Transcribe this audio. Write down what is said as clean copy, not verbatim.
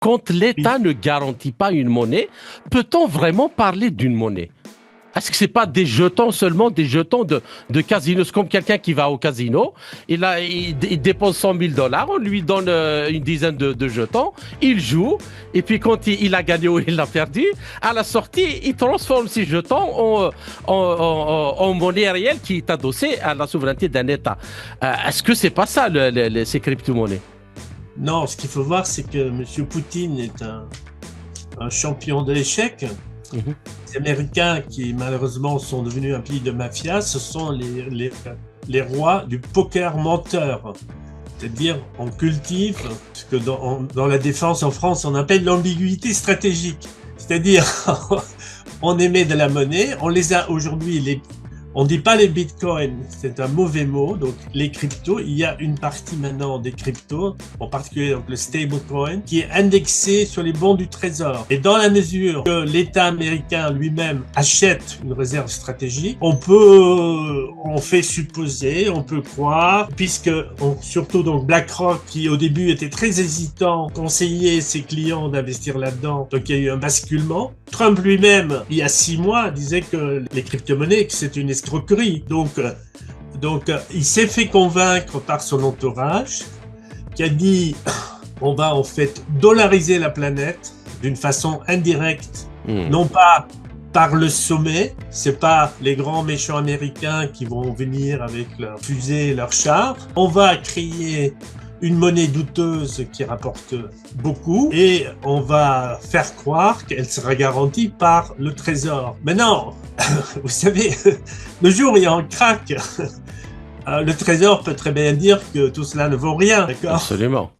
Quand Oui. l'État ne garantit pas une monnaie, peut-on vraiment parler d'une monnaie? Est-ce que c'est pas des jetons seulement, des jetons de casino? C'est comme quelqu'un qui va au casino, il dépense 100 000 dollars, on lui donne une dizaine de jetons, il joue, et puis quand il a gagné ou il a perdu, à la sortie, il transforme ces jetons en monnaie réelle qui est adossée à la souveraineté d'un État. Est-ce que c'est pas ça, ces crypto-monnaies? Non, ce qu'il faut voir, c'est que M. Poutine est un champion de l'échec. Mhm. Les Américains, qui malheureusement sont devenus un pays de mafia, ce sont les rois du poker menteur. C'est-à-dire, on cultive ce que dans la défense en France, on appelle l'ambiguïté stratégique. C'est-à-dire, on émet de la monnaie, on les a aujourd'hui, on dit pas les bitcoins, c'est un mauvais mot, donc les cryptos, il y a une partie maintenant des cryptos, en particulier donc le stablecoin, qui est indexé sur les bons du trésor. Et dans la mesure que l'État américain lui-même achète une réserve stratégique, on fait supposer, on peut croire, surtout donc BlackRock, qui au début était très hésitant, conseillait ses clients d'investir là-dedans, donc il y a eu un basculement. Trump lui-même, il y a 6 mois, disait que les crypto-monnaies, que c'est une escroquerie. Donc, il s'est fait convaincre par son entourage, qui a dit on va en fait dollariser la planète d'une façon indirecte, non pas par le sommet, c'est pas les grands méchants américains qui vont venir avec leurs fusées et leurs chars. On va créer une monnaie douteuse qui rapporte beaucoup et on va faire croire qu'elle sera garantie par le trésor. Mais non, vous savez, le jour où il y a un crack, le trésor peut très bien dire que tout cela ne vaut rien, d'accord ? Absolument.